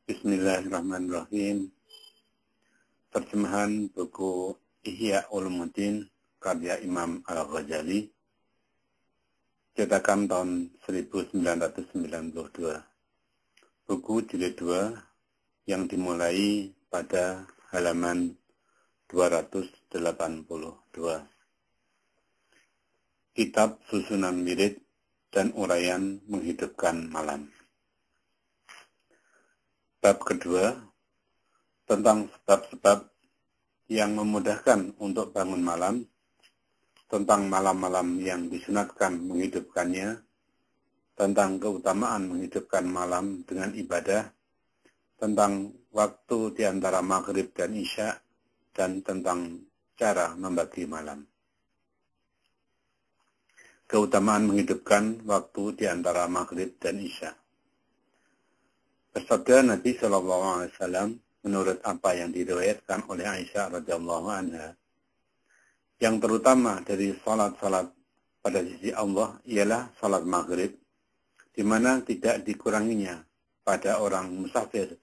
Bismillahirrahmanirrahim. Terjemahan buku Ihya Ulumuddin karya Imam Al-Ghazali, cetakan tahun 1992. Buku jilid 2 yang dimulai pada halaman 282. Kitab Susunan Wirid dan Uraian Menghidupkan Malam. Bab kedua, tentang sebab-sebab yang memudahkan untuk bangun malam, tentang malam-malam yang disunatkan menghidupkannya, tentang keutamaan menghidupkan malam dengan ibadah, tentang waktu di antara maghrib dan isya, dan tentang cara membagi malam. Keutamaan menghidupkan waktu di antara maghrib dan isya. Bersabda Nabi SAW menurut apa yang diriwayatkan oleh Aisyah radhiyallahu anha, yang terutama dari salat-salat pada sisi Allah ialah salat maghrib, di mana tidak dikuranginya pada orang musafir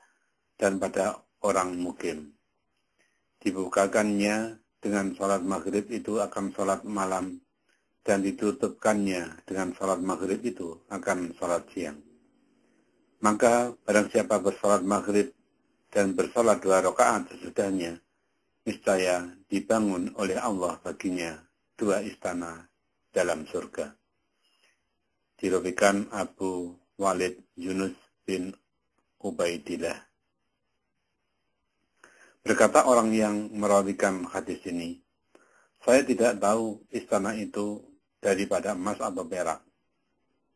dan pada orang mukim. Dibukakannya dengan salat maghrib itu akan salat malam, dan ditutupkannya dengan salat maghrib itu akan salat siang. Maka barang siapa bersalat maghrib dan bersalat 2 rakaat sesudahnya, niscaya dibangun oleh Allah baginya 2 istana dalam surga. Diriwayatkan Abu Walid Yunus bin Ubaidillah. Berkata orang yang merawikan hadis ini, saya tidak tahu istana itu daripada emas atau perak.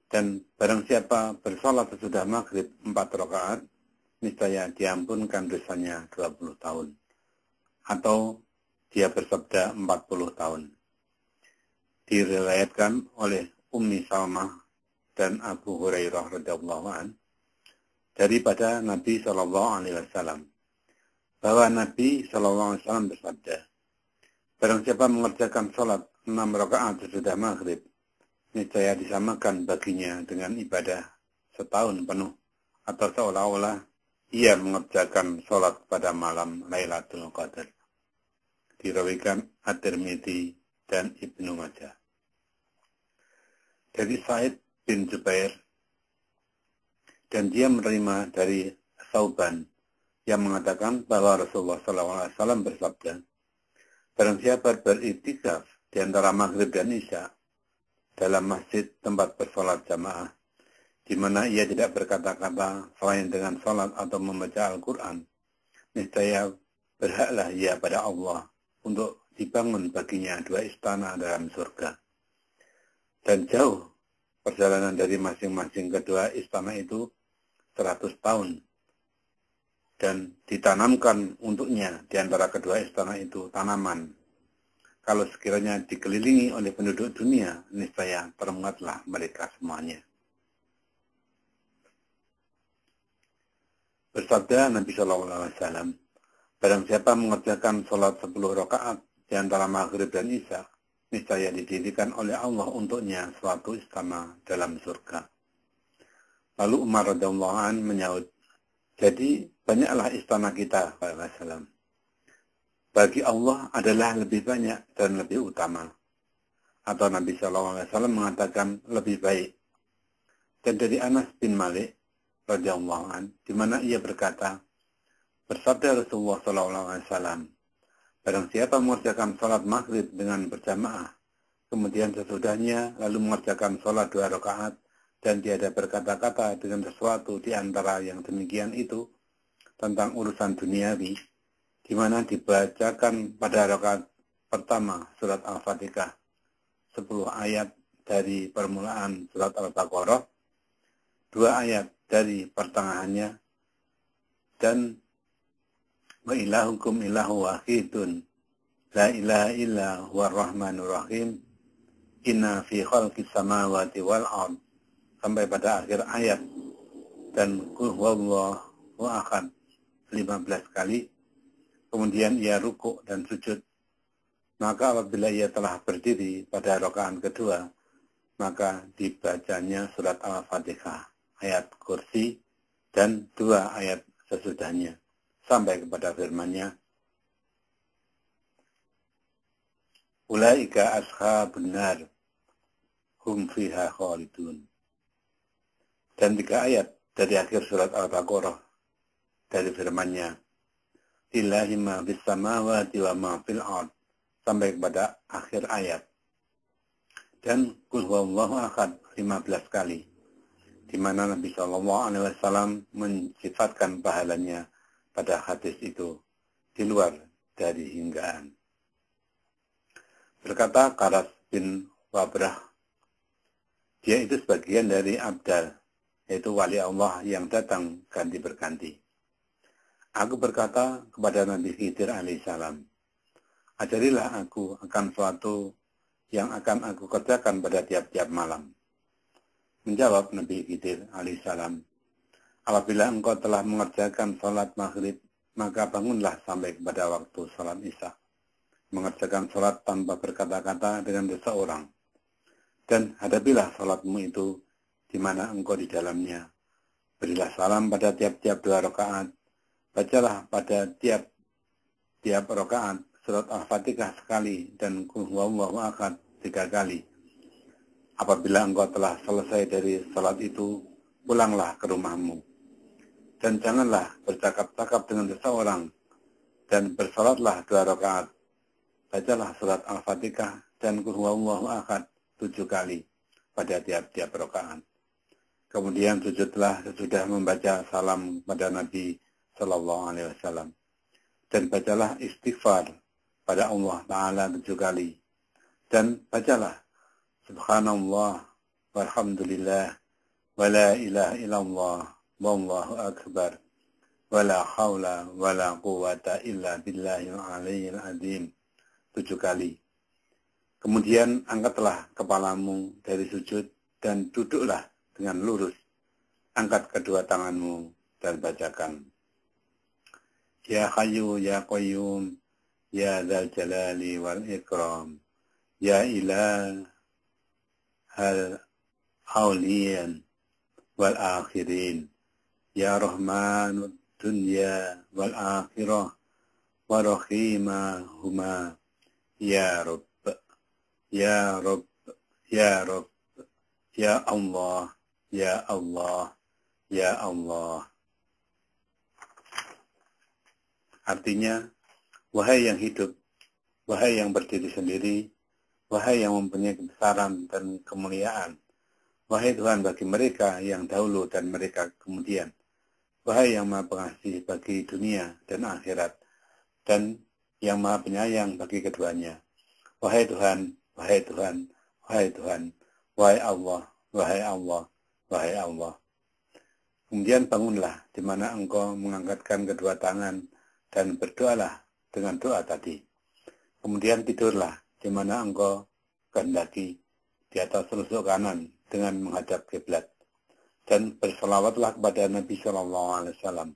Dan barang siapa bersalat sesudah maghrib 4 rakaat, niscaya diampunkan dosanya 20 tahun. Atau dia bersabda 40 tahun. Diriwayatkan oleh Ummi Salmah dan Abu Hurairah radhiyallahu an daripada Nabi SAW, bahwa Nabi SAW bersabda, barang siapa mengerjakan salat 6 rakaat sesudah maghrib, niscaya disamakan baginya dengan ibadah setahun penuh, atau seolah-olah ia mengerjakan sholat pada malam Lailatul Qadar. Diriwayatkan At-Tirmidzi dan Ibnu Majah. Dari Sa'id bin Jubair, dan dia menerima dari Sauban yang mengatakan bahwa Rasulullah SAW bersabda, barang siapa beriktikaf di antara maghrib dan isya dalam masjid tempat bersolat jamaah, di mana ia tidak berkata-kata selain dengan salat atau membaca Al-Quran, niscaya berhaklah ia pada Allah untuk dibangun baginya 2 istana dalam surga. Dan jauh perjalanan dari masing-masing kedua istana itu 100 tahun. Dan ditanamkan untuknya di antara kedua istana itu tanaman. Kalau sekiranya dikelilingi oleh penduduk dunia, niscaya termuatlah mereka semuanya. Bersabda Nabi SAW, barang siapa mengerjakan sholat 10 rakaat di antara maghrib dan isya, niscaya didirikan oleh Allah untuknya suatu istana dalam surga. Lalu Umar radhiyallahu an menyaut, jadi banyaklah istana kita, SAW. Bagi Allah adalah lebih banyak dan lebih utama. Atau Nabi SAW mengatakan lebih baik. Dan dari Anas bin Malik radhiyallahu an, di mana ia berkata, bersabda Rasulullah SAW, barang siapa mengerjakan salat maghrib dengan berjamaah, kemudian sesudahnya lalu mengerjakan salat 2 rakaat, dan tiada berkata-kata dengan sesuatu di antara yang demikian itu tentang urusan duniawi, di mana dibacakan pada rakaat pertama surat Al-Fatihah 10 ayat dari permulaan surat Al-Baqarah, 2 ayat dari pertengahannya, dan wa ilahukum ilahu wahidun la ilaha illa huwa rahmanur rahim inna fi khalqis samawati wal ard sampai pada akhir ayat, dan qul huwallahu ahad 15 kali. Kemudian ia rukuk dan sujud. Maka apabila ia telah berdiri pada rakaat kedua, maka dibacanya surat Al-Fatihah, ayat kursi, dan 2 ayat sesudahnya, sampai kepada firman-Nya, Ulaika ashabun nar, hum fiha khalidun. Dan 3 ayat dari akhir surat Al-Baqarah, dari firman-Nya, Lillahi ma bis samawati wa ma fil ard, sampai kepada akhir ayat. Dan Qul huwallahu ahad 15 kali, di mana Nabi SAW mensifatkan pahalanya pada hadis itu di luar dari hinggaan. Berkata Qaras bin Wabrah, dia itu sebagian dari Abdal, yaitu wali Allah yang datang ganti berganti. Aku berkata kepada Nabi Khidir alaihissalam, ajarilah aku akan suatu yang akan aku kerjakan pada tiap-tiap malam. Menjawab Nabi Khidir alaihissalam, apabila engkau telah mengerjakan sholat maghrib, maka bangunlah sampai kepada waktu sholat isya. Mengerjakan sholat tanpa berkata-kata dengan seseorang. Dan hadapilah sholatmu itu di mana engkau di dalamnya. Berilah salam pada tiap-tiap 2 rakaat. Bacalah pada tiap rakaat surat Al-Fatihah sekali dan Qul huwallahu ahad 3 kali. Apabila engkau telah selesai dari sholat itu, pulanglah ke rumahmu. Dan janganlah bercakap-cakap dengan seseorang, dan bersalatlah 2 rakaat. Bacalah surat Al-Fatihah dan Qul huwallahu ahad 7 kali pada tiap-tiap rakaat. Kemudian sujudlah sesudah membaca salam pada Nabi Sallallahu Alaihi Wasallam. Dan bacalah istighfar pada Allah Ta'ala 7 kali. Dan bacalah Subhanallah walhamdulillah wa la ilaha illallah wallahu akbar wa la hawla wa la quwata illa billahil aliyyil azim 7 kali. Kemudian angkatlah kepalamu dari sujud dan duduklah dengan lurus. Angkat kedua tanganmu dan bacakan, Ya Hayyu Ya Qayyum Ya Dzal Jalali wal Ikram Ya Ilahal Awliyan wal Akhirin Ya Rahmanud Dunya wal Akhirah wa Rahimahuma Ya Rabb, Ya Rabb, Ya Rabb, Ya Allah, Ya Allah, Ya Allah. Artinya, wahai yang hidup, wahai yang berdiri sendiri, wahai yang mempunyai kebesaran dan kemuliaan, wahai Tuhan bagi mereka yang dahulu dan mereka kemudian, wahai yang maha pengasih bagi dunia dan akhirat, dan yang maha penyayang bagi keduanya. Wahai Tuhan, wahai Tuhan, wahai Tuhan, wahai Allah, wahai Allah, wahai Allah. Kemudian bangunlah di mana engkau mengangkatkan kedua tangan dan berdoalah dengan doa tadi. Kemudian tidurlah di mana engkau kehendaki di atas rusuk kanan dengan menghadap kiblat. Dan berselawatlah kepada Nabi Sallallahu Alaihi Wasallam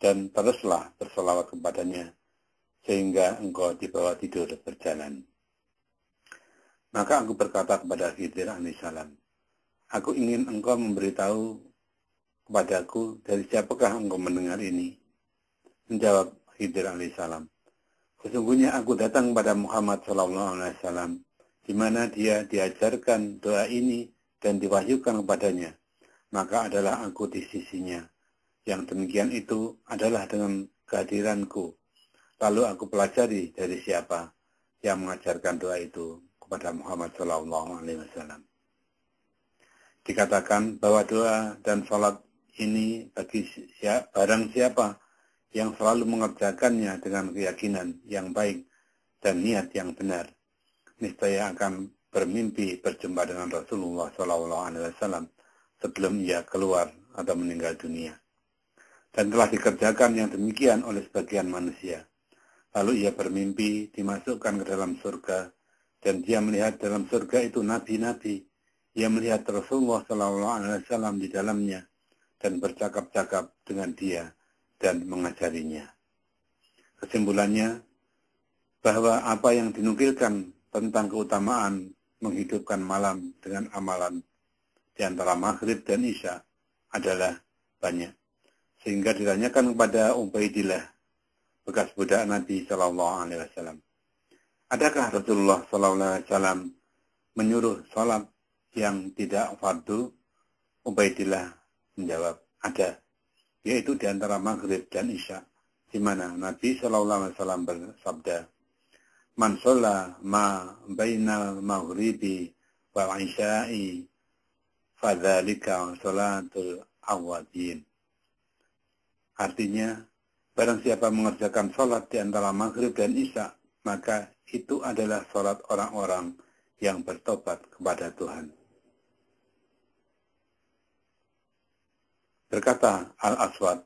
dan teruslah berselawat kepadanya sehingga engkau dibawa tidur berjalan. Maka aku berkata kepada Khidir alaihissalam, aku ingin engkau memberitahu kepadaku dari siapakah engkau mendengar ini. Menjawab Khidir alaihissalam, sesungguhnya aku datang kepada Muhammad Sallallahu Alaihi Wasallam, di mana dia diajarkan doa ini dan diwahyukan kepadanya. Maka adalah aku di sisinya. Yang demikian itu adalah dengan kehadiranku. Lalu aku pelajari dari siapa yang mengajarkan doa itu kepada Muhammad Sallallahu Alaihi Wasallam. Dikatakan bahwa doa dan salat ini bagi barang siapa yang selalu mengerjakannya dengan keyakinan yang baik dan niat yang benar, niscaya akan bermimpi berjumpa dengan Rasulullah Sallallahu Alaihi Wasallam sebelum ia keluar atau meninggal dunia. Dan telah dikerjakan yang demikian oleh sebagian manusia. Lalu ia bermimpi dimasukkan ke dalam surga, dan dia melihat dalam surga itu nabi-nabi. Ia melihat Rasulullah SAW di dalamnya, dan bercakap-cakap dengan dia, dan mengajarinya. Kesimpulannya, bahwa apa yang dinukilkan tentang keutamaan menghidupkan malam dengan amalan di antara maghrib dan isya adalah banyak. sehingga ditanyakan kepada Ubaidillah, bekas budak Nabi Shallallahu Alaihi Wasallam, adakah Rasulullah Shallallahu Alaihi Wasallam menyuruh sholat yang tidak fardu? Ubaidillah menjawab, ada, yaitu di antara maghrib dan isya, di mana Nabi Shallallahu Alaihi Wasallam bersabda, man sholla ma bainal maghribi wal isya'i fadzalika sholatul awwabin. Artinya, barang siapa mengerjakan sholat di antara maghrib dan isya, maka itu adalah sholat orang-orang yang bertobat kepada Tuhan. Berkata Al-Aswad,